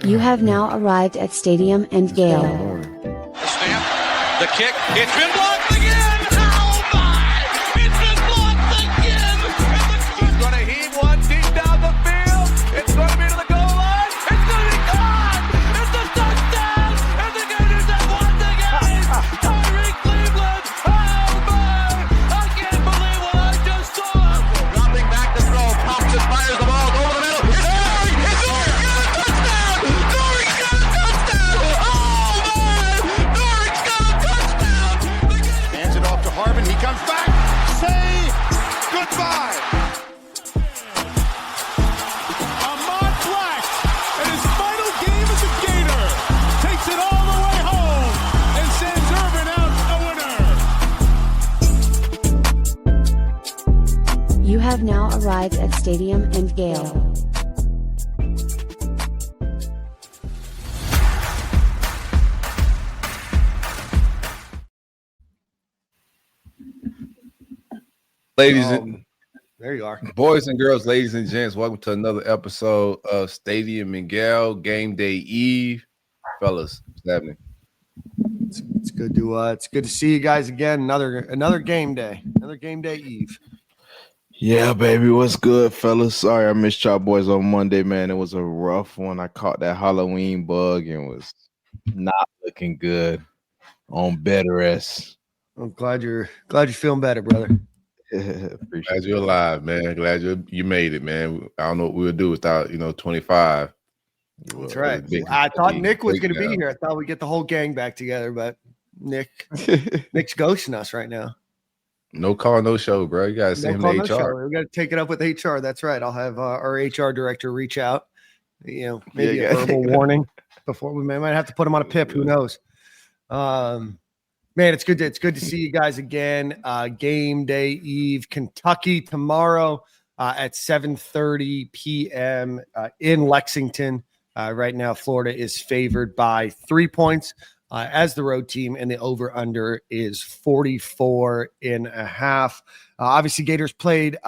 You have now arrived at Stadium and Gale. The snap, the kick, it's been blocked again! Oh my! It's been blocked again! He's going to heave one deep down the field. It's going to be to the goal line. It's going to be gone! It's a touchdown! And the Gators have won the game! Tyreek Cleveland! Oh my! I can't believe what I just saw! Dropping back to throw. Thompson fires the ball over the middle. It's Dory! It's Dory! Got a touchdown! Dory's got a touchdown! Oh my! Dory's got a touchdown! Hands it off to Harvin. He comes back. Say goodbye. Ahmad Black, in his final game as a Gator, takes it all the way home and sends Urban out a winner. You have now arrived at Stadium and Gale. Ladies and There you are. boys and girls, ladies and gents, welcome to another episode of Stadium and Gale, Game Day Eve. Fellas, what's happening? It's good to see you guys again. Another game day. Another game day eve. Yeah, baby, what's good, fellas? Sorry I missed y'all boys on Monday, man. It was a rough one. I caught that Halloween bug and was not looking good on bed rest. I'm glad you're feeling better, brother. Appreciate Glad you're alive, man. Glad you made it, man. I don't know what we would do without 25. That's right. I thought Nick was going to be here. I thought we'd get the whole gang back together, but Nick's ghosting us right now. No call, no show, bro. You gotta send him to HR. We got to take it up with HR. That's right. I'll have our HR director reach out. Maybe a verbal warning before we might have to put him on a PIP. Who knows? Man, it's good to see you guys again. Game day eve, Kentucky tomorrow at 7:30 p.m. In Lexington. Right now, Florida is favored by 3 points as the road team, and the over/under is 44.5. Obviously, Gators played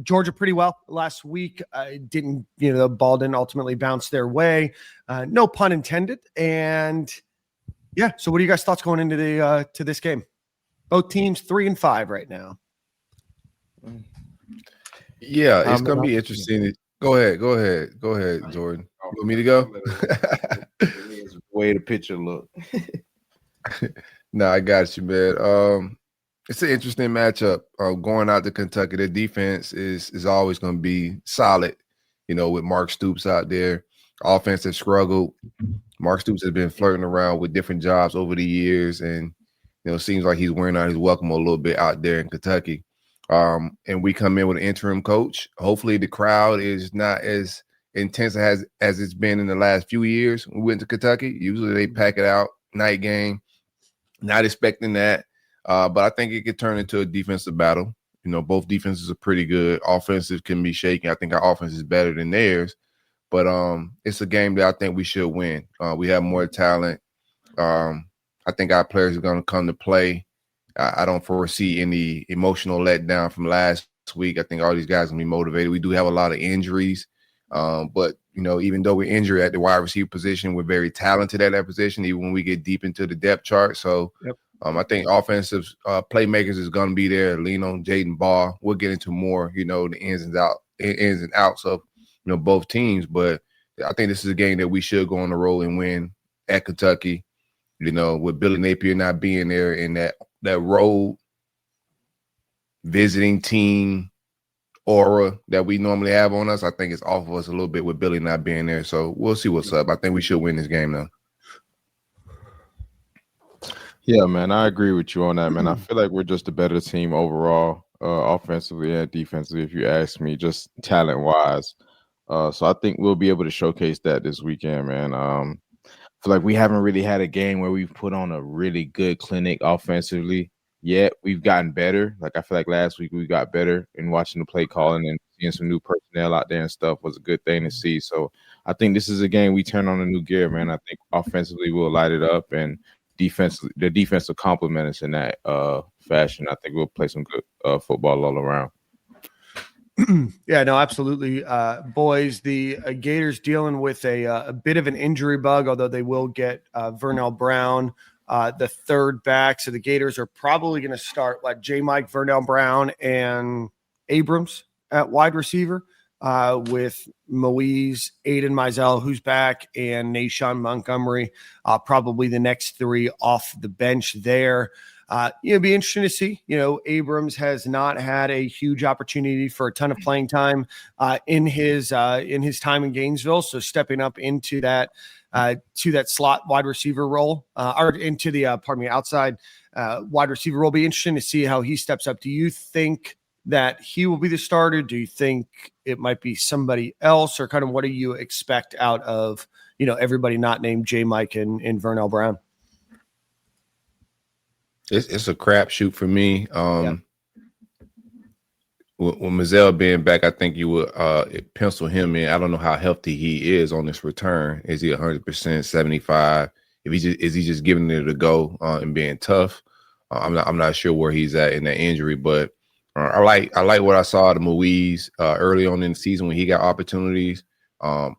Georgia pretty well last week. The ball didn't ultimately bounce their way. No pun intended. And yeah, so what are you guys' thoughts going into to this game? Both teams 3-5 right now. Yeah, it's gonna be interesting. Go ahead, Jordan. You want me to go? It's the way the picture look. No, I got you, man. It's an interesting matchup. Going out to Kentucky, their defense is always going to be solid. With Mark Stoops out there, offense has struggled. Mark Stoops has been flirting around with different jobs over the years, and it seems like he's wearing out his welcome a little bit out there in Kentucky. And we come in with an interim coach. Hopefully, the crowd is not as intense as it's been in the last few years. We went to Kentucky. Usually, they pack it out night game. Not expecting that, but I think it could turn into a defensive battle. Both defenses are pretty good. Offensive can be shaky. I think our offense is better than theirs, but it's a game that I think we should win. We have more talent. I think our players are going to come to play. I don't foresee any emotional letdown from last week. I think all these guys are going to be motivated. We do have a lot of injuries, but even though we're injured at the wide receiver position, we're very talented at that position, even when we get deep into the depth chart. So yep. I think offensive playmakers is going to be there. Lean on Jaden Ball. We'll get into more, the ins and outs of, both teams. But I think this is a game that we should go on the road and win at Kentucky, with Billy Napier not being there in that road visiting team aura that we normally have on us. I think it's off of us a little bit with Billy not being there. So we'll see what's up. I think we should win this game though. Yeah, man, I agree with you on that, man. I feel like we're just a better team overall, offensively and defensively, if you ask me, just talent-wise. So I think we'll be able to showcase that this weekend, man. I feel like we haven't really had a game where we've put on a really good clinic offensively yet. We've gotten better. Like, I feel like last week we got better, and watching the play calling and seeing some new personnel out there and stuff was a good thing to see. So I think this is a game we turn on a new gear, man. I think offensively we'll light it up, and the defense will complement us in that fashion. I think we'll play some good football all around. Yeah, no, absolutely. Boys, the Gators dealing with a bit of an injury bug, although they will get Vernell Brown, the third back. So the Gators are probably going to start J. Mike, Vernell Brown, and Abrams at wide receiver with Moise, Aiden Mizell, who's back, and Nashawn Montgomery, probably the next three off the bench there. It'd be interesting to see. Abrams has not had a huge opportunity for a ton of playing time in his time in Gainesville. So stepping up into that slot wide receiver role, or into the outside wide receiver role. Be interesting to see how he steps up. Do you think that he will be the starter? Do you think it might be somebody else, or kind of what do you expect out of everybody not named J. Mike and Vernell Brown? It's a crapshoot for me. With Mizell being back, I think you would pencil him in. I don't know how healthy he is on this return. Is he 100%, 75? Is he just giving it a go and being tough? I'm not sure where he's at in that injury, but I like what I saw of Moise early on in the season when he got opportunities. I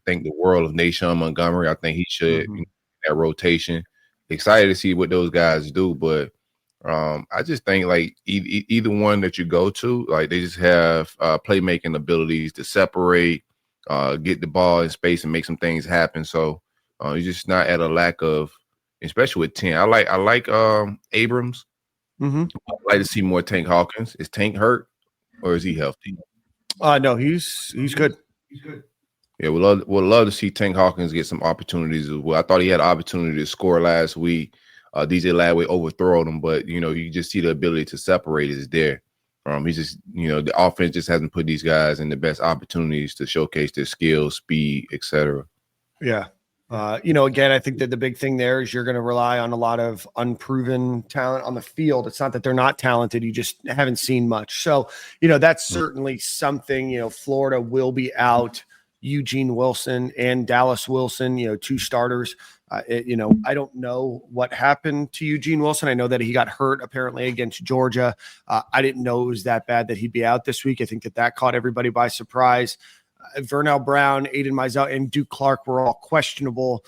think the world of Nashawn Montgomery. I think he should that rotation. Excited to see what those guys do, but I just think either one that you go to, they just have playmaking abilities to separate, get the ball in space and make some things happen. So you're just not at a lack of, especially with 10. I like Abrams. I'd like to see more Tank Hawkins. Is Tank hurt or is he healthy? No, he's good. He's good. Yeah, we'd love to see Tank Hawkins get some opportunities as well. I thought he had an opportunity to score last week. DJ Ladway overthrew him, but you just see the ability to separate is there. He's just the offense just hasn't put these guys in the best opportunities to showcase their skills, speed, etc. Yeah. Again, I think that the big thing there is you're going to rely on a lot of unproven talent on the field. It's not that they're not talented. You just haven't seen much. So, that's certainly something. Florida will be out Eugene Wilson and Dallas Wilson, two starters. I don't know what happened to Eugene Wilson. I know that he got hurt apparently against Georgia. I didn't know it was that bad that he'd be out this week. I think that caught everybody by surprise. Vernell Brown, Aiden Mizell, and Duke Clark were all questionable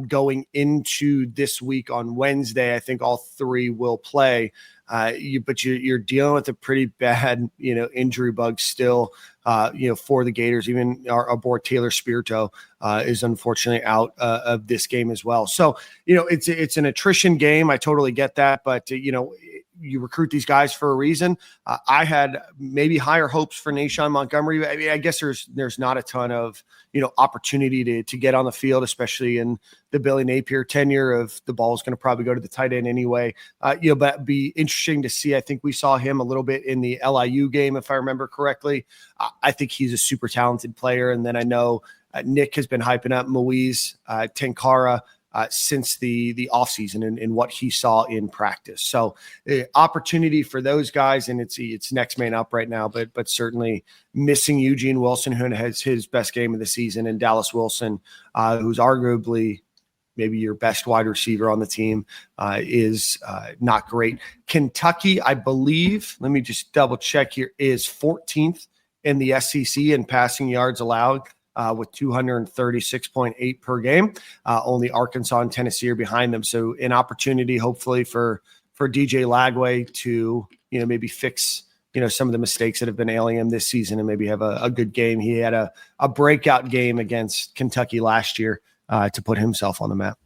going into this week on Wednesday. I think all three will play. But you're dealing with a pretty bad, injury bug still, for the Gators. Even our boy Taylor Spirito is unfortunately out of this game as well. So, it's an attrition game. I totally get that, but you recruit these guys for a reason. I had maybe higher hopes for Nashawn Montgomery. I mean, I guess there's not a ton of opportunity to get on the field, especially in the Billy Napier tenure of the ball is going to probably go to the tight end anyway. But it'd be interesting to see. I think we saw him a little bit in the LIU game, if I remember correctly. I think he's a super talented player. And then I know Nick has been hyping up Moise Tenkara since the offseason and what he saw in practice. So opportunity for those guys, and it's next man up right now, but certainly missing Eugene Wilson, who has his best game of the season, and Dallas Wilson, who's arguably maybe your best wide receiver on the team, is not great. Kentucky, I believe, let me just double check here, is 14th in the SEC in passing yards allowed. With 236.8 per game. Only Arkansas and Tennessee are behind them. So an opportunity, hopefully, for DJ Lagway to, maybe fix, some of the mistakes that have been ailing him this season and maybe have a good game. He had a breakout game against Kentucky last year to put himself on the map.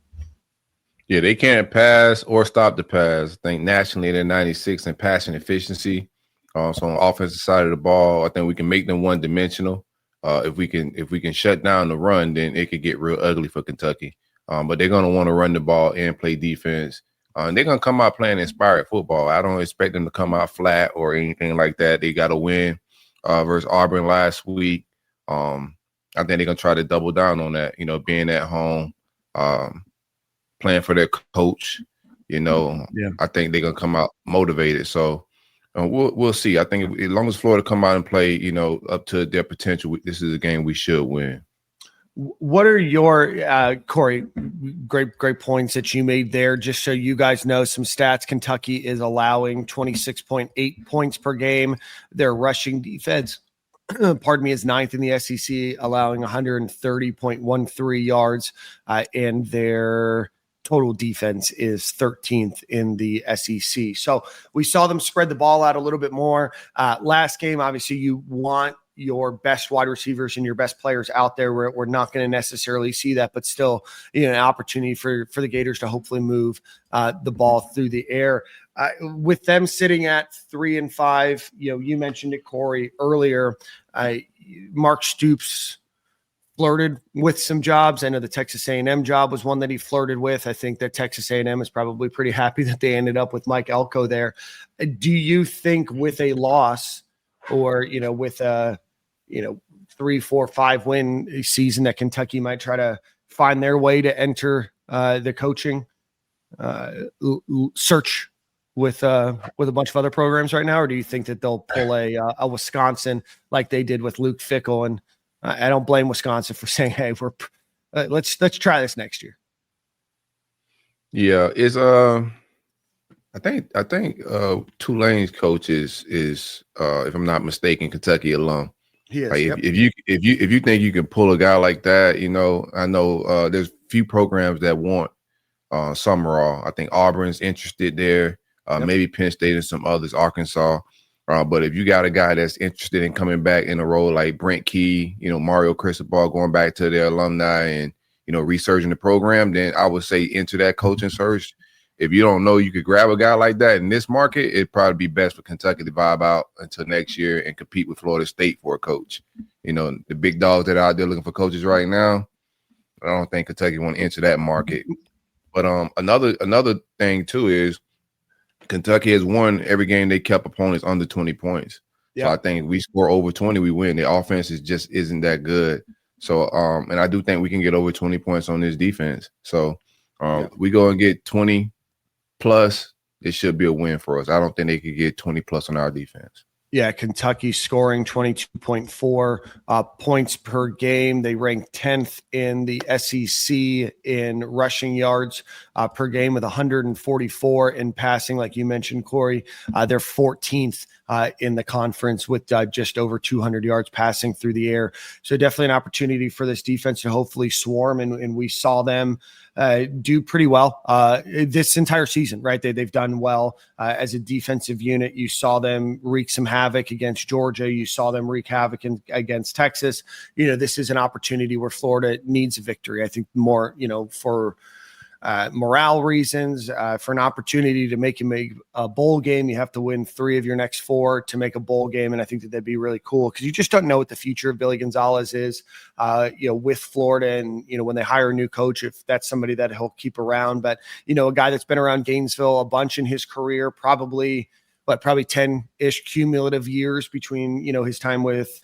Yeah, they can't pass or stop the pass. I think nationally they're 96 in passing efficiency. So on the offensive side of the ball, I think we can make them one-dimensional. If we can shut down the run, then it could get real ugly for Kentucky. But they're going to want to run the ball and play defense. And they're going to come out playing inspired football. I don't expect them to come out flat or anything like that. They got to win versus Auburn last week. I think they're going to try to double down on that, being at home, playing for their coach. I think they're going to come out motivated. So we'll see. I think as long as Florida come out and play, up to their potential, this is a game we should win. What are your, Corey, great points that you made there, just so you guys know some stats. Kentucky is allowing 26.8 points per game. Their rushing defense pardon me, is ninth in the SEC, allowing 130.13 yards, and their total defense is 13th in the SEC. So we saw them spread the ball out a little bit more. Last game, obviously, you want your best wide receivers and your best players out there. We're not going to necessarily see that, but still, an opportunity for the Gators to hopefully move the ball through the air. With them sitting at 3-5, you mentioned it, Corey, earlier. Mark Stoops flirted with some jobs. I know the Texas A&M job was one that he flirted with. I think that Texas A&M is probably pretty happy that they ended up with Mike Elko there. Do you think with a loss or, with a, 3, 4, 5 win season that Kentucky might try to find their way to enter the coaching search with a bunch of other programs right now? Or do you think that they'll pull a Wisconsin like they did with Luke Fickell? And I don't blame Wisconsin for saying, "Hey, let's try this next year." Yeah, it's I think Tulane's coach is if I'm not mistaken, Kentucky alum. He is. Like Yep. if you think you can pull a guy like that, I know there's few programs that want Summerall. I think Auburn's interested there. Maybe Penn State and some others, Arkansas. But if you got a guy that's interested in coming back in a role like Brent Key, Mario Cristobal, going back to their alumni and, researching the program, then I would say enter that coaching search. If you don't know you could grab a guy like that in this market, it'd probably be best for Kentucky to vibe out until next year and compete with Florida State for a coach. The big dogs that are out there looking for coaches right now, I don't think Kentucky want to enter that market. But another thing, too, is Kentucky has won every game they kept opponents under 20 points. Yep. So I think if we score over 20, we win. The offense just isn't that good. So, and I do think we can get over 20 points on this defense. So we go and get 20 plus, it should be a win for us. I don't think they could get 20 plus on our defense. Yeah, Kentucky scoring 22.4 points per game. They rank 10th in the SEC in rushing yards per game with 144 in passing. Like you mentioned, Corey, they're 14th in the conference with just over 200 yards passing through the air. So definitely an opportunity for this defense to hopefully swarm. And we saw them do pretty well this entire season, right? They've done well as a defensive unit. You saw them wreak some havoc against Georgia. You saw them wreak havoc against Texas. This is an opportunity where Florida needs a victory. I think more, for morale reasons, for an opportunity to make a bowl game. You have to win 3 of your next 4 to make a bowl game. And I think that'd be really cool because you just don't know what the future of Billy Gonzalez is, with Florida. And, when they hire a new coach, if that's somebody that he'll keep around, but, a guy that's been around Gainesville a bunch in his career, probably 10-ish cumulative years between, his time with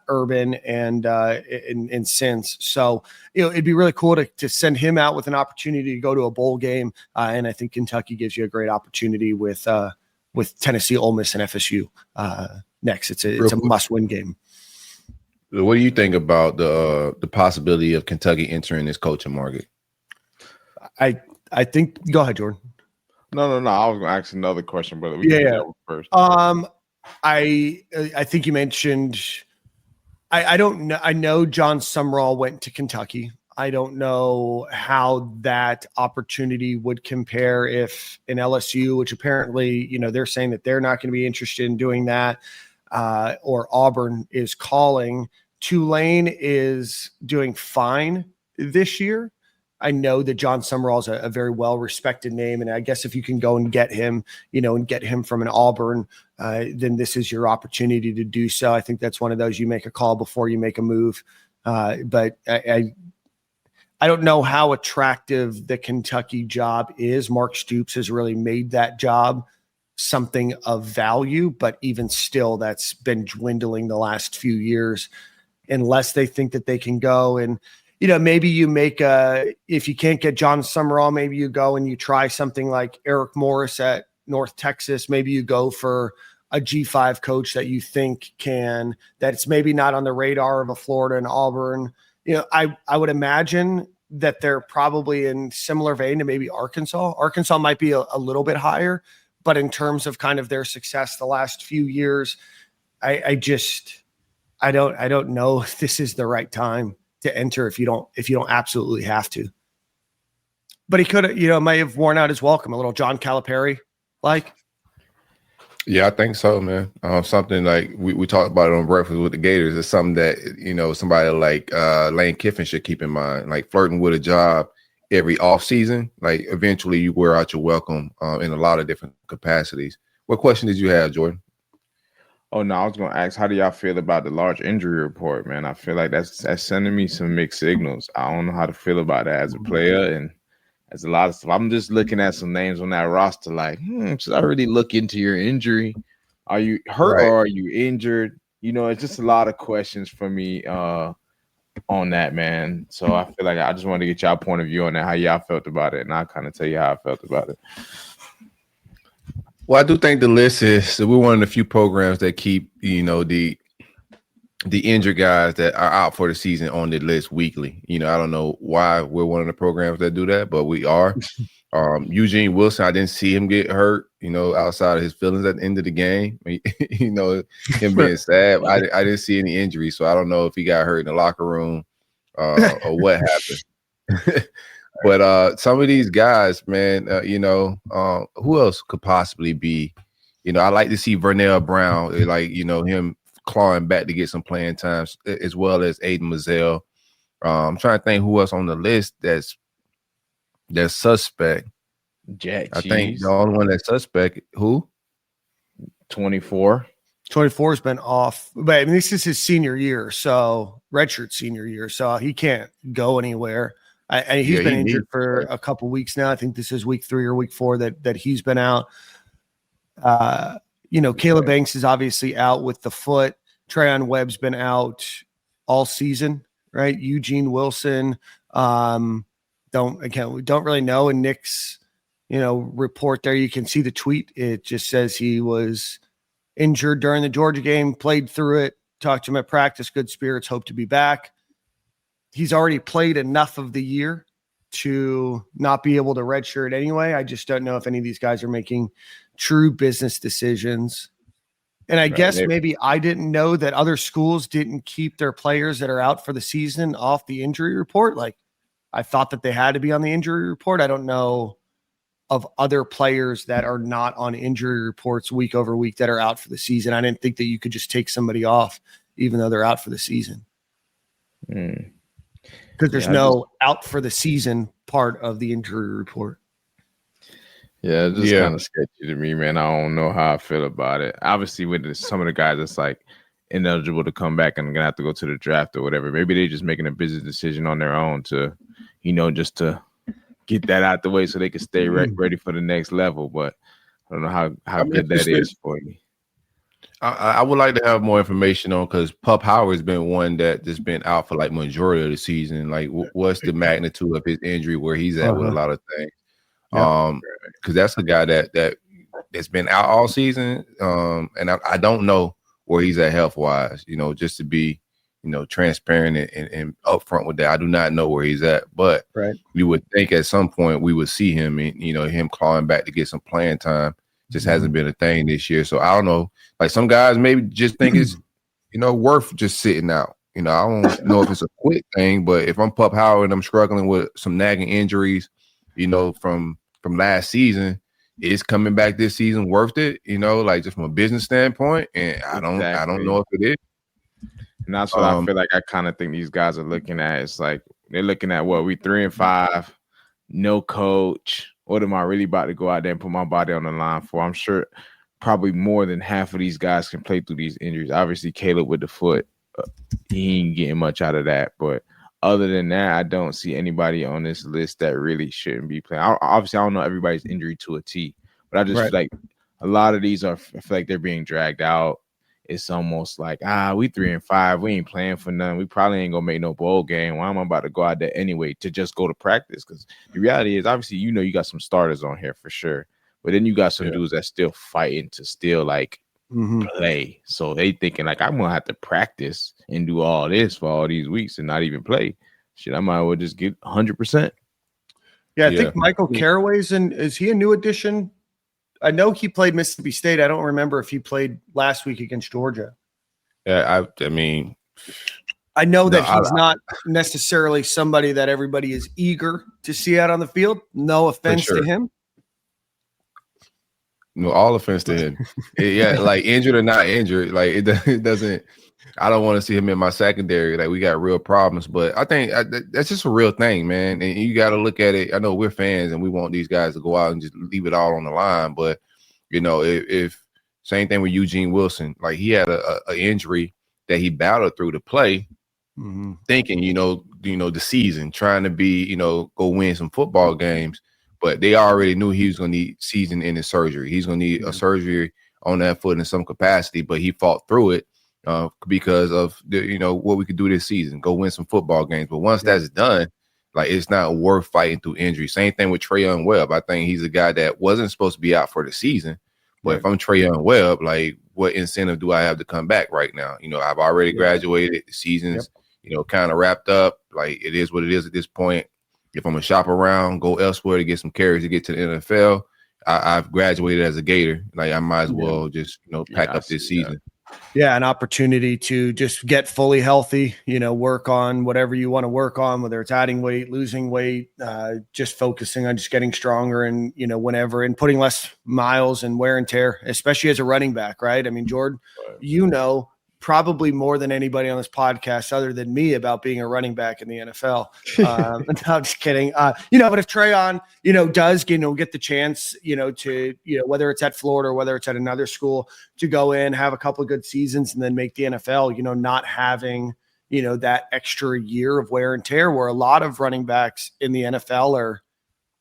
Urban and since. So, it'd be really cool to send him out with an opportunity to go to a bowl game. And I think Kentucky gives you a great opportunity with Tennessee, Ole Miss, and FSU next. It's a must-win game. What do you think about the possibility of Kentucky entering this coaching market? I think – go ahead, Jordan. No. I was going to ask another question, brother. We can do that one first. I think you mentioned. I don't know. I know John Summerall went to Kentucky. I don't know how that opportunity would compare if an LSU, which apparently they're saying that they're not going to be interested in doing that, or Auburn is calling. Tulane is doing fine this year. I know that John Summerall is a very well-respected name, and I guess if you can go and get him, and get him from an Auburn, then this is your opportunity to do so. I think that's one of those you make a call before you make a move. But I don't know how attractive the Kentucky job is. Mark Stoops has really made that job something of value, but even still, that's been dwindling the last few years, unless they think that they can go and maybe you make if you can't get John Summerall, maybe you go and you try something like Eric Morris at North Texas. Maybe you go for a G5 coach that you think that's maybe not on the radar of a Florida and Auburn. I would imagine that they're probably in similar vein to maybe Arkansas. Arkansas might be a little bit higher, but in terms of kind of their success the last few years, I I don't know if this is the right time to enter if you don't absolutely have to. But he could have, might have worn out his welcome a little. John Calipari, like. Yeah, I think so, man. Something like we talked about it on Breakfast with the Gators. It's something that somebody like Lane Kiffin should keep in mind. Like flirting with a job every off season, like eventually you wear out your welcome in a lot of different capacities. What question did you have, Jordan? Oh no, I was gonna ask, how do y'all feel about the large injury report, man? I feel like that's sending me some mixed signals. I don't know how to feel about that as a player and as a lot of stuff. I'm just looking at some names on that roster, like, should I really look into your injury? Are you hurt or are you injured? It's just a lot of questions for me on that, man. So I feel like I just wanted to get y'all point of view on that, how y'all felt about it, and I'll kind of tell you how I felt about it. Well, I do think the list is we're one of the few programs that keep, the injured guys that are out for the season on the list weekly. I don't know why we're one of the programs that do that, but we are. Eugene Wilson, I didn't see him get hurt, outside of his feelings at the end of the game. Him being sad. I didn't see any injuries, so I don't know if he got hurt in the locker room or what happened. But some of these guys, man, who else could possibly be? I like to see Vernell Brown, him clawing back to get some playing times, as well as Aiden Mazzell. I'm trying to think who else on the list that's suspect. Jack I Cheese. think the only one that's suspect, who? 24. 24 has been off, but I mean, this is his senior year, so redshirt senior year, so he can't go anywhere. He's been injured for a couple weeks now. I think this is week 3 or week 4 that he's been out. Caleb Banks is obviously out with the foot. Trayon Webb's been out all season, right? Eugene Wilson, we don't really know. And Nick's, report there, you can see the tweet. It just says he was injured during the Georgia game, played through it, talked to him at practice, good spirits, hope to be back. He's already played enough of the year to not be able to redshirt anyway. I just don't know if any of these guys are making true business decisions. And I guess maybe I didn't know that other schools didn't keep their players that are out for the season off the injury report. Like, I thought that they had to be on the injury report. I don't know of other players that are not on injury reports week over week that are out for the season. I didn't think that you could just take somebody off even though they're out for the season. Because there's no out for the season part of the injury report. Yeah, it's just kind of sketchy to me, man. I don't know how I feel about it. Obviously, with some of the guys that's like ineligible to come back and gonna have to go to the draft or whatever, maybe they're just making a business decision on their own to, just to get that out the way so they can stay ready for the next level. But I don't know how good that is for you. I would like to have more information on, because Pup Howard's been one that just been out for like majority of the season. Like, what's the magnitude of his injury, where he's at with a lot of things? Because that's a guy that's been out all season, and I don't know where he's at health wise. Just to be transparent and upfront with that, I do not know where he's at. But you would think at some point we would see him, and him clawing back to get some playing time. Just hasn't been a thing this year. So I don't know. Like, some guys maybe just think it's, worth just sitting out. I don't know if it's a quick thing, but if I'm Pup Howard and I'm struggling with some nagging injuries, from last season, is coming back this season worth it? Like, just from a business standpoint. And I don't know if it is. And that's what I feel like. I kind of think these guys are looking at. It's like they're looking at we 3-5, no coach. What am I really about to go out there and put my body on the line for? I'm sure probably more than half of these guys can play through these injuries. Obviously, Caleb with the foot, he ain't getting much out of that. But other than that, I don't see anybody on this list that really shouldn't be playing. Obviously, I don't know everybody's injury to a T, but I just feel like a lot of these I feel like they're being dragged out. It's almost like, we 3-5. We ain't playing for nothing. We probably ain't going to make no bowl game. Why am I about to go out there anyway to just go to practice? Because the reality is, obviously, you got some starters on here for sure. But then you got some dudes that still fighting to still, play. So they thinking, I'm going to have to practice and do all this for all these weeks and not even play. Shit, I might as well just get 100%. Yeah, I think Michael Caraway's is he a new addition? I know he played Mississippi State. I don't remember if he played last week against Georgia. Yeah, I mean, I know that he's not necessarily somebody that everybody is eager to see out on the field. No offense to him. No, all offense to him. Yeah, like injured or not injured, like it doesn't. I don't want to see him in my secondary. Like we got real problems, but I think that's just a real thing, man. And you got to look at it. I know we're fans and we want these guys to go out and just leave it all on the line. But you know, if same thing with Eugene Wilson, like he had a injury that he battled through to play, thinking the season, trying to be go win some football games. But they already knew he was going to need season-ending surgery. He's going to need a surgery on that foot in some capacity, but he fought through it because of what we could do this season, go win some football games. But once that's done, like it's not worth fighting through injury. Same thing with Trayon Webb. I think he's a guy that wasn't supposed to be out for the season. But if I'm Trayon Webb, like what incentive do I have to come back right now? I've already graduated. The season's kind of wrapped up. Like it is what it is at this point. If I'm gonna shop around, go elsewhere to get some carries to get to the NFL, I've graduated as a Gator. Like I might as well just pack up this season. Yeah, an opportunity to just get fully healthy. Work on whatever you want to work on, whether it's adding weight, losing weight, just focusing on just getting stronger, and whenever, and putting less miles and wear and tear, especially as a running back, right? I mean, Jordan, probably more than anybody on this podcast other than me about being a running back in the NFL. No, I'm just kidding. But if Trayon, does, get the chance, to, whether it's at Florida or whether it's at another school, to go in, have a couple of good seasons and then make the NFL, not having, that extra year of wear and tear, where a lot of running backs in the NFL are,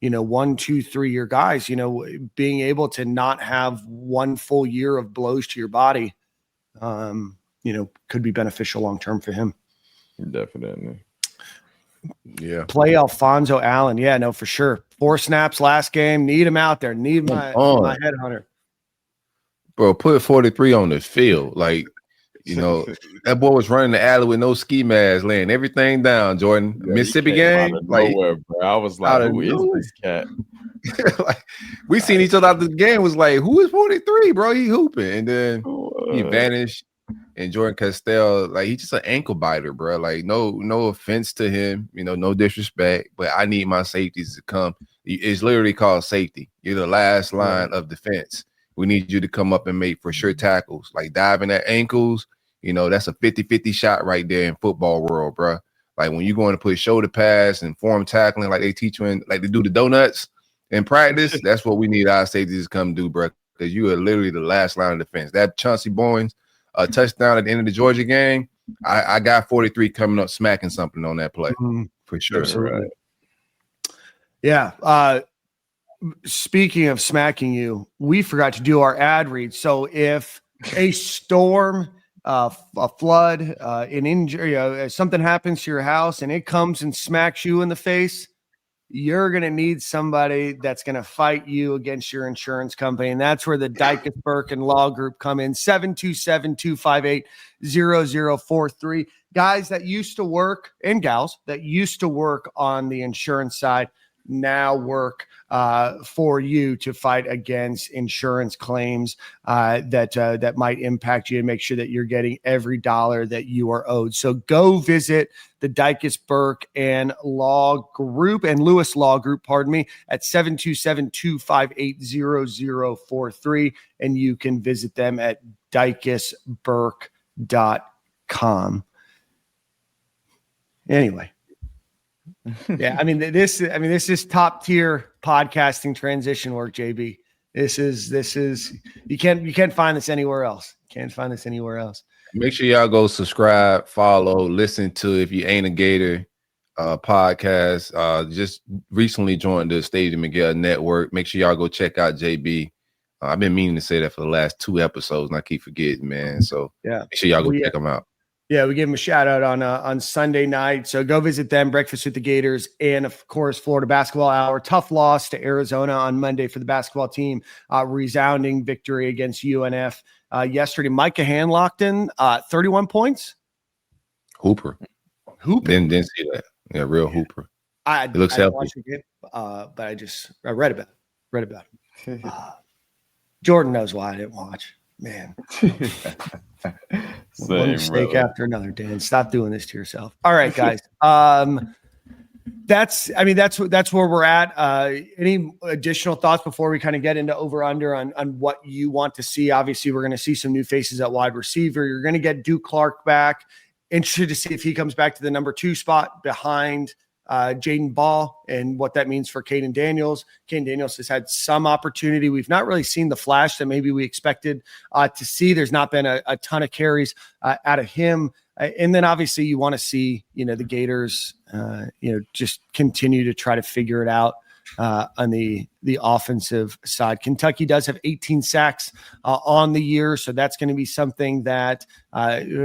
1, 2, 3 year guys, being able to not have one full year of blows to your body, could be beneficial long-term for him. Definitely. Yeah. Play Alfonso Allen. Yeah, no, for sure. 4 snaps last game. Need him out there. Need my headhunter. Bro, put 43 on the field. Like, that boy was running the alley with no ski mask, laying everything down, Jordan. Yeah, Mississippi game. Like, nowhere, bro. I was like, who is this cat? Like, we seen each other after the game, was like, who is 43, bro? He hooping. And then he vanished. And Jordan Castell, like, he's just an ankle biter, bro. Like, no offense to him, no disrespect, but I need my safeties to come. It's literally called safety. You're the last line of defense. We need you to come up and make for sure tackles, like diving at ankles. That's a 50-50 shot right there in football world, bro. Like when you're going to put shoulder pass and form tackling, like they teach you like they do the donuts in practice. That's what we need our safeties to come do, bro. Because you are literally the last line of defense. That Chauncey Bowens touchdown at the end of the Georgia game, I got 43 coming up smacking something on that play for sure. Right. Yeah. Speaking of smacking you, we forgot to do our ad read. So if a storm, a flood, an injury, something happens to your house and it comes and smacks you in the face, you're going to need somebody that's going to fight you against your insurance company. And that's where the Dicus Burke and Law Group come in. 727-258-0043. Guys that used to work, and gals that used to work on the insurance side, now work for you to fight against insurance claims that might impact you, and make sure that you're getting every dollar that you are owed. So go visit the Dicus Burke and Law Group and Lewis Law Group, at 727-258-0043. And you can visit them at dicusburke.com. Anyway. Yeah, this is top tier podcasting transition work, JB. This is you can't find this anywhere else. Make sure y'all go subscribe, follow, listen to If You Ain't a Gator podcast. Just recently joined the Stadium and Gale network. Make sure y'all go check out JB. I've been meaning to say that for the last 2 episodes, and I keep forgetting, man. So yeah, make sure y'all go check them out. Yeah, we give them a shout out on Sunday night. So go visit them, Breakfast with the Gators, and of course, Florida Basketball Hour. Tough loss to Arizona on Monday for the basketball team. Resounding victory against UNF yesterday. Micah Hanlockton, 31 points. Hooper. Didn't see that. Yeah, real hooper. It looks healthy. But I read about it. Jordan knows why I didn't watch. Man. Same, One mistake brother. after another, Dan. Stop doing this to yourself. All right, guys. That's where we're at. Any additional thoughts before we kind of get into over under on what you want to see? Obviously, we're going to see some new faces at wide receiver. You're going to get Duke Clark back. Interested to see if he comes back to the number 2 spot behind Jaden Ball and what that means for Caden Daniels. Caden Daniels has had some opportunity. We've not really seen the flash that maybe we expected to see. There's not been a ton of carries out of him. And then obviously you want to see, the Gators, just continue to try to figure it out on the offensive side. Kentucky does have 18 sacks on the year, so that's going to be something that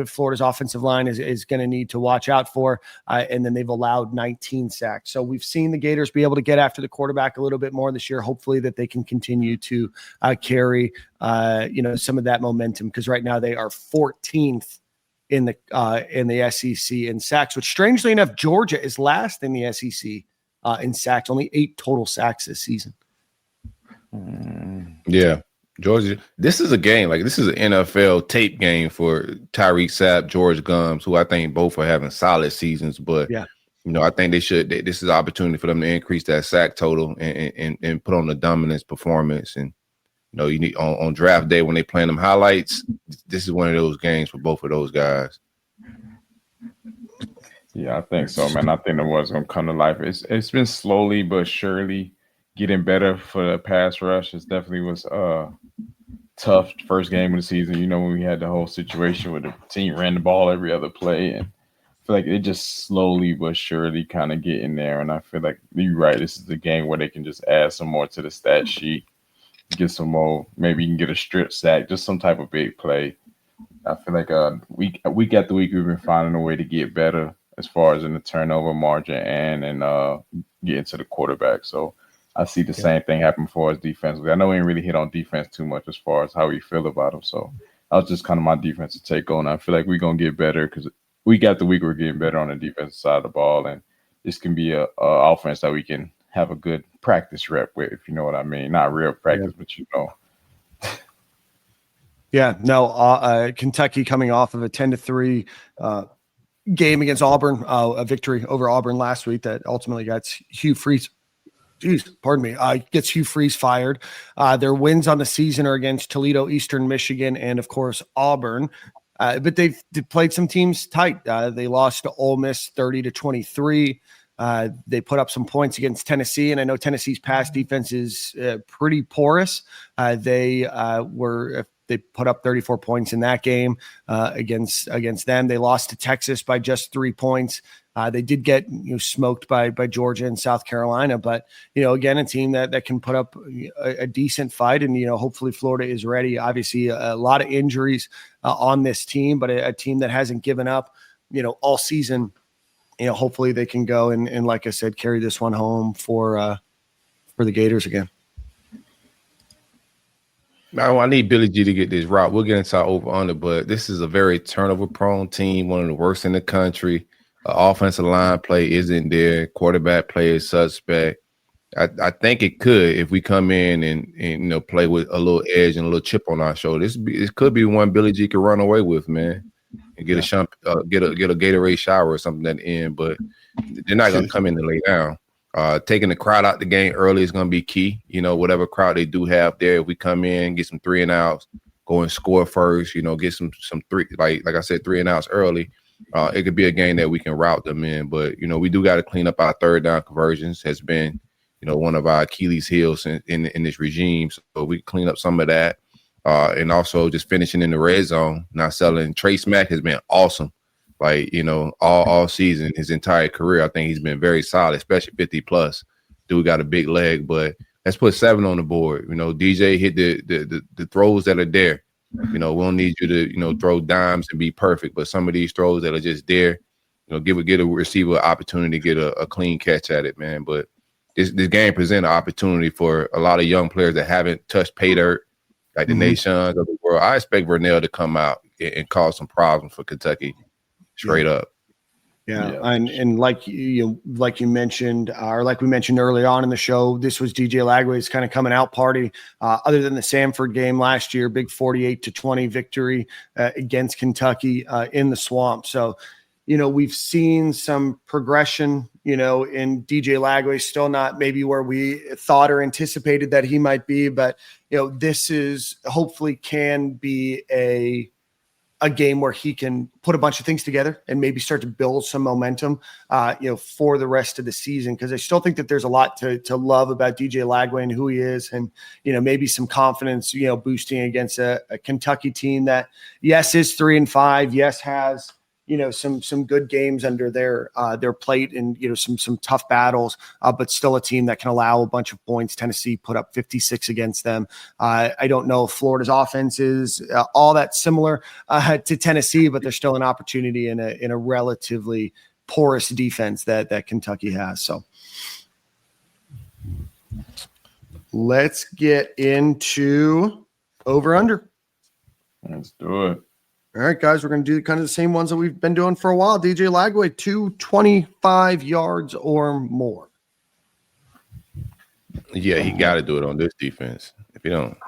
Florida's offensive line is going to need to watch out for. And then they've allowed 19 sacks. So we've seen the Gators be able to get after the quarterback a little bit more this year. Hopefully that they can continue to carry, some of that momentum, because right now they are 14th in the SEC in sacks, which strangely enough, Georgia is last in the SEC in sacks, only 8 total sacks this season. Yeah. Georgia, this is a game, this is an NFL tape game for Tyreek Sapp, George Gums, who I think both are having solid seasons, but yeah. I think this is an opportunity for them to increase that sack total and put on the dominance performance. And you need on draft day when they playing them highlights, this is one of those games for both of those guys. Yeah, I think so, man. I think the was going to come to life. It's been slowly but surely getting better for the pass rush. It definitely was tough first game of the season. When we had the whole situation where the team ran the ball every other play, and I feel like it just slowly but surely kind of getting there. And I feel like you're right. This is the game where they can just add some more to the stat sheet, get some more. Maybe you can get a strip sack, just some type of big play. I feel like week after week we've been finding a way to get better as far as in the turnover margin and getting to the quarterback. So I see the same thing happen for us defensively. I know we ain't really hit on defense too much as far as how we feel about them. So that was just kind of my defensive take on it. I feel like we're going to get better because week after week we're getting better on the defensive side of the ball. And this can be a offense that we can have a good practice rep with, if you know what I mean. Not real practice, but Yeah, no, Kentucky coming off of a 10-3 game against Auburn, a victory over Auburn last week that ultimately got Hugh Freeze. Gets Hugh Freeze fired. Their wins on the season are against Toledo, Eastern Michigan, and of course Auburn. But they've played some teams tight. They lost to Ole Miss 30-23. They put up some points against Tennessee, and I know Tennessee's pass defense is pretty porous. They put up 34 points in that game against them. They lost to Texas by just 3 points. They did get smoked by Georgia and South Carolina, but again, a team that can put up a decent fight, and hopefully Florida is ready. Obviously, a lot of injuries on this team, but a team that hasn't given up all season. Hopefully they can go and like I said, carry this one home for the Gators again. Now, I need Billy G to get this right. We'll get into our over-under, but this is a very turnover-prone team, one of the worst in the country. Offensive line play isn't there. Quarterback play is suspect. I think it could, if we come in and play with a little edge and a little chip on our shoulder. This could be one Billy G could run away with, man, and get a Gatorade shower or something at the end. But they're not going to come in and lay down. Taking the crowd out the game early is going to be key. Whatever crowd they do have there, if we come in, get some 3 and outs, go and score first, get some 3, like I said, 3 and outs early. It could be a game that we can route them in. But, we do got to clean up our third down conversions. Has been, one of our Achilles heels in this regime. So we clean up some of that. And also just finishing in the red zone, not selling. Trace Mack has been awesome. All season, his entire career, I think he's been very solid, especially 50+. Dude got a big leg, but let's put 7 on the board. DJ hit the throws that are there. We don't need you to, throw dimes and be perfect, but some of these throws that are just there, get a receiver an opportunity to get a clean catch at it, man. But this game presents an opportunity for a lot of young players that haven't touched pay dirt, like the nations of the world. I expect Vernell to come out and cause some problems for Kentucky. Straight up. Yeah. And like you mentioned, or like we mentioned earlier on in the show, this was DJ Lagway's kind of coming out party. Other than the Samford game last year, big 48-20 victory against Kentucky in the Swamp. So, we've seen some progression, in DJ Lagway, still not maybe where we thought or anticipated that he might be, but this is hopefully can be a game where he can put a bunch of things together and maybe start to build some momentum, for the rest of the season. Because I still think that there's a lot to love about DJ Lagway and who he is, and maybe some confidence, boosting against a Kentucky team that yes is 3-5, yes has some good games under their plate, and some tough battles, but still a team that can allow a bunch of points. Tennessee put up 56 against them. I don't know if Florida's offense is all that similar to Tennessee, but there's still an opportunity in a relatively porous defense that Kentucky has. So let's get into over under. Let's do it. All right, guys, we're going to do kind of the same ones that we've been doing for a while. DJ Lagway, 225 yards or more. Yeah, he got to do it on this defense. If you don't,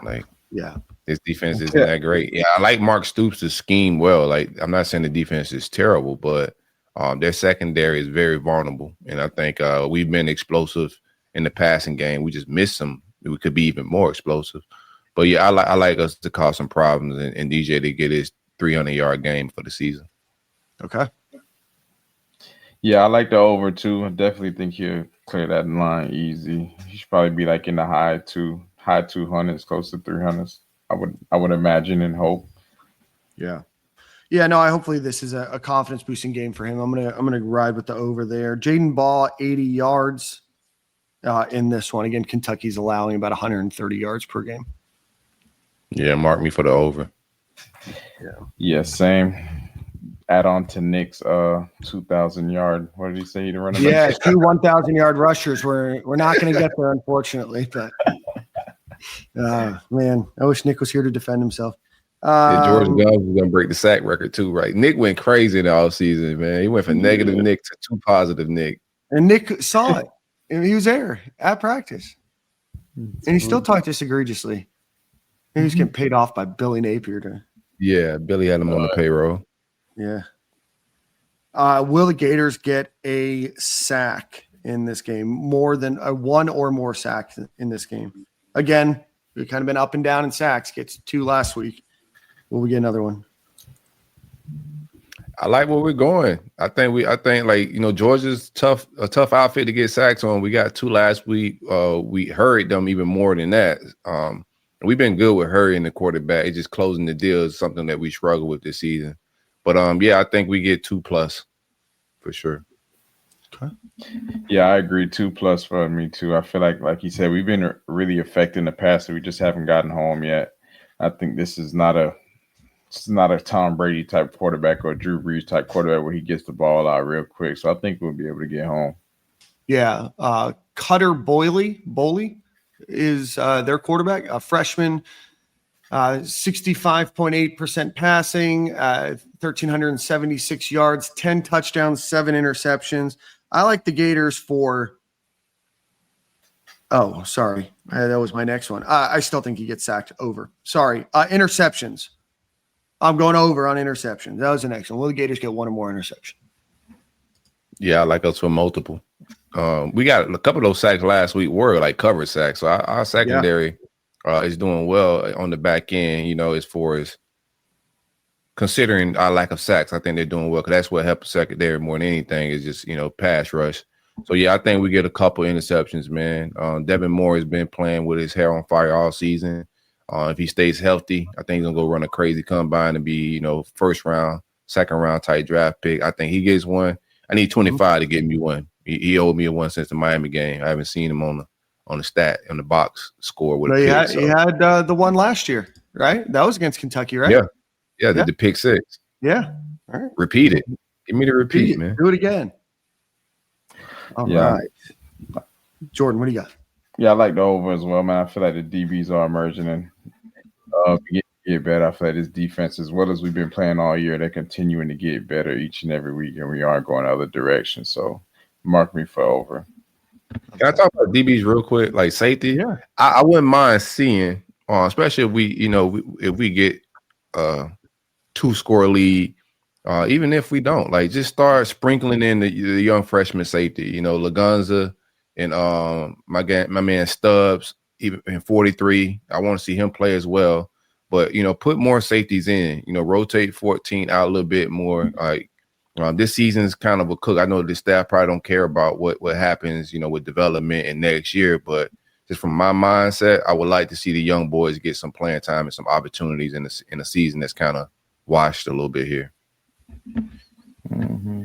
his defense isn't that great. Yeah, I like Mark Stoops' scheme well. Like, I'm not saying the defense is terrible, but their secondary is very vulnerable. And I think we've been explosive in the passing game. We just missed some. We could be even more explosive. But, yeah, I like us to cause some problems and DJ to get his 300-yard game for the season. Okay. Yeah, I like the over too. I definitely think he'll clear that line easy. He should probably be like in the high 200s, close to 300s. I would imagine and hope. Yeah. Yeah, no, hopefully this is a confidence boosting game for him. I'm gonna ride with the over there. Jaden Ball, 80 yards in this one. Again, Kentucky's allowing about 130 yards per game. Yeah, mark me for the over. Yeah, same. Add on to Nick's 2,000-yard. What did he say? He'd run? Yeah, 2 1,000-yard rushers. We're not going to get there, unfortunately. But man, I wish Nick was here to defend himself. George Guns was going to break the sack record too, right? Nick went crazy in the offseason, man. He went from negative Nick to 2 positive Nick. And Nick saw it. And he was there at practice. And he still talked us egregiously. He was getting paid off by Billy Napier. Yeah, Billy had him on the payroll. Yeah. Will the Gators get a sack in this game? More than one or more sacks in this game? Again, we've kind of been up and down in sacks. Gets 2 last week. Will we get another one? I like where we're going. I think Georgia's a tough outfit to get sacks on. We got 2 last week. We hurried them even more than that. We've been good with hurrying the quarterback. It's just closing the deal is something that we struggle with this season. But I think we get 2+ for sure. Okay. Yeah, I agree. 2+ for me too. I feel like you said, we've been really effective in the past, so we just haven't gotten home yet. I think this is not a Tom Brady type quarterback or a Drew Brees type quarterback where he gets the ball out real quick. So I think we'll be able to get home. Yeah. Cutter Boley is their quarterback, a freshman, 65.8% passing, 1,376 yards, 10 touchdowns, 7 interceptions. I like the Gators for – oh, sorry. That was my next one. I still think he gets sacked over. Sorry. Interceptions. I'm going over on interceptions. That was the next one. Will the Gators get 1 or more interceptions? Yeah, I like us for multiple. We got a couple of those sacks last week were like cover sacks. So our secondary is doing well on the back end, as far as considering our lack of sacks. I think they're doing well because that's what helps the secondary more than anything is just, pass rush. So, yeah, I think we get a couple interceptions, man. Devin Moore has been playing with his hair on fire all season. If he stays healthy, I think he's going to go run a crazy combine and be, first round, second round type draft pick. I think he gets 1. I need 25 to get me 1. He owed me a 1 since the Miami game. I haven't seen him on the stat, on the box score. With he had the one last year, right? That was against Kentucky, right? Yeah. The pick 6. Yeah. All right. Repeat it. Give me the repeat, man. Do it again. All right. Jordan, what do you got? Yeah, I like the over as well, man. I feel like the DBs are emerging and get better. I feel like this defense, as well as we've been playing all year, they're continuing to get better each and every week, and we are going other directions. So mark me for over. Can I talk about DBs real quick? Like safety? Yeah. I wouldn't mind seeing, especially if if we get 2-score lead, even if we don't, like just start sprinkling in the young freshman safety. Lagunza and my man Stubbs, even in 43. I want to see him play as well. But put more safeties in. Rotate 14 out a little bit more. Like this season is kind of a cook. I know the staff probably don't care about what happens, with development and next year. But just from my mindset, I would like to see the young boys get some playing time and some opportunities in a season that's kind of washed a little bit here. Mm-hmm.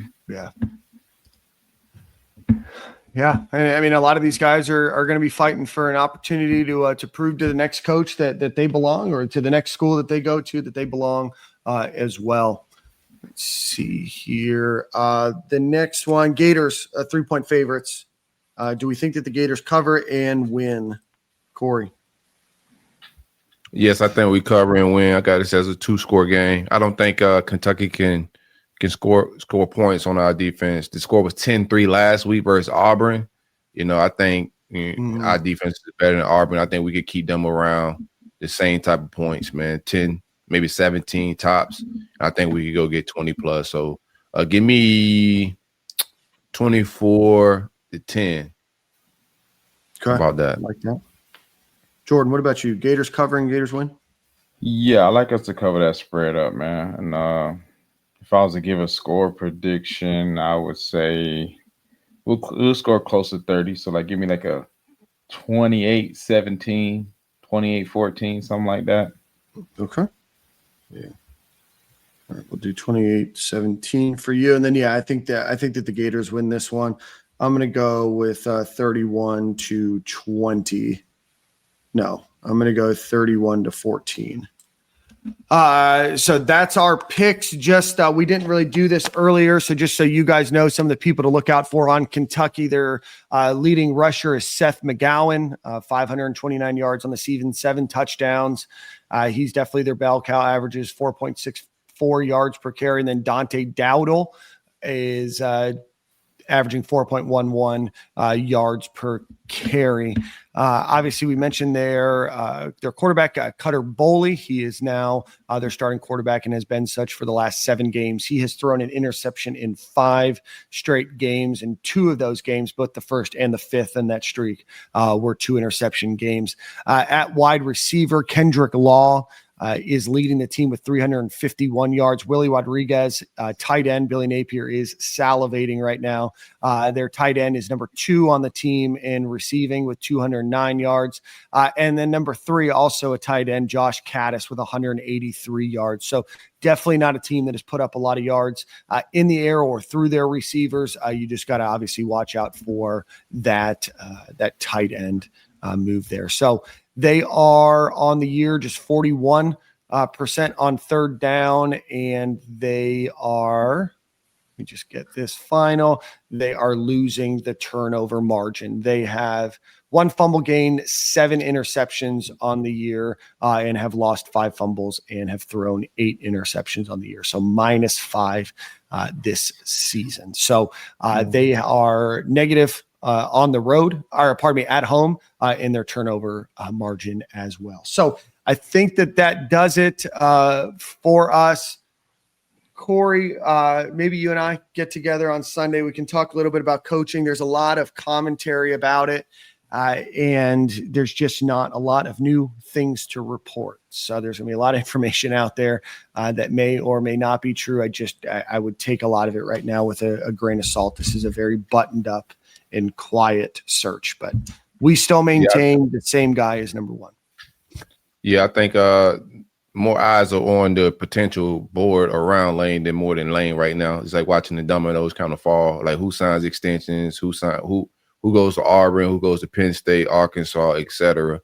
Yeah. I mean, a lot of these guys are going to be fighting for an opportunity to prove to the next coach that they belong, or to the next school that they go to that they belong as well. Let's see here. The next one, Gators, 3-point favorites. Do we think that the Gators cover and win? Corey? Yes, I think we cover and win. I got this as a 2-score game. I don't think Kentucky can score points on our defense. The score was 10-3 last week versus Auburn. I think our defense is better than Auburn. I think we could keep them around the same type of points, man. 10, maybe 17 tops. I think we could go get 20 plus. So give me 24-10. Okay. How about that? I like that. Jordan, what about you? Gators covering, Gators win? Yeah, I like us to cover that spread up, man. And if I was to give a score prediction, I would say we'll score close to 30. So, give me like a 28-17, 28-14, something like that. Okay. Yeah. All right, we'll do 28-17 for you. And then, I think that the Gators win this one. I'm going to go with 31-20. No, I'm going to go 31-14. So that's our picks. Just we didn't really do this earlier, so just so you guys know, some of the people to look out for on Kentucky. Their leading rusher is Seth McGowan, 529 yards on the season, 7 touchdowns. He's definitely their bell cow. Averages 4.64 yards per carry. And then Dante Dowdle is averaging 4.11 yards per carry. Obviously, we mentioned their quarterback, Cutter Boley. He is now their starting quarterback and has been such for the last 7 games. He has thrown an interception in 5 straight games, and 2 of those games, both the first and the 5th in that streak, were 2 interception games. At wide receiver, Kendrick Law is leading the team with 351 yards. Willie Rodriguez, tight end, Billy Napier is salivating right now. Their tight end is number 2 on the team in receiving with 209 yards. And then number 3, also a tight end, Josh Caddis with 183 yards. So definitely not a team that has put up a lot of yards in the air or through their receivers. You just got to obviously watch out for that tight end move there. So they are on the year just 41% on third down, and they are, let me just get this final, they are losing the turnover margin. They have 1 fumble gain, 7 interceptions on the year, and have lost 5 fumbles and have thrown 8 interceptions on the year. So -5 this season. So they are negative on the road, or pardon me, at home in their turnover margin as well. So I think that does it for us. Corey, maybe you and I get together on Sunday. We can talk a little bit about coaching. There's a lot of commentary about it, and there's just not a lot of new things to report. So there's going to be a lot of information out there that may or may not be true. I would take a lot of it right now with a grain of salt. This is a very buttoned up and quiet search, but we still maintain the same guy as number 1. Yeah, I think more eyes are on the potential board around Lane than more than Lane right now. It's like watching the dominoes kind of fall. Like who signs extensions, who goes to Auburn, who goes to Penn State, Arkansas, etc.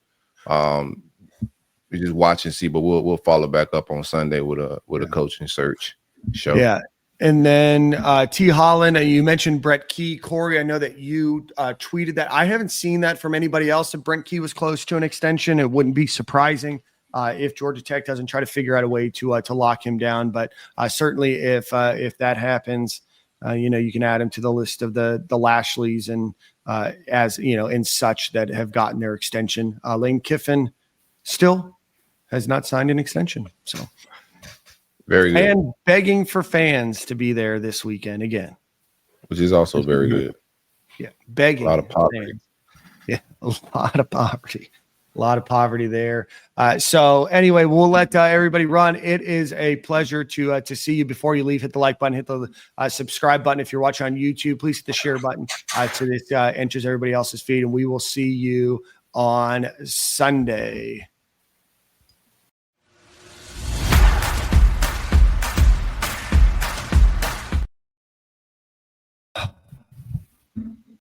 We just watch and see, but we'll follow back up on Sunday with a coaching search show. Yeah. And then T. Holland, you mentioned Brett Key. Corey, I know that you tweeted that. I haven't seen that from anybody else. If Brett Key was close to an extension, it wouldn't be surprising if Georgia Tech doesn't try to figure out a way to lock him down. But certainly if that happens, you can add him to the list of the Lashleys and and such that have gotten their extension. Lane Kiffin still has not signed an extension. So very good. And begging for fans to be there this weekend again. Which is also very good. Yeah, begging. A lot of poverty. Fans. Yeah, a lot of poverty. A lot of poverty there. So anyway, we'll let everybody run. It is a pleasure to see you. Before you leave, hit the like button, hit the subscribe button. If you're watching on YouTube, please hit the share button so this enters everybody else's feed. And we will see you on Sunday.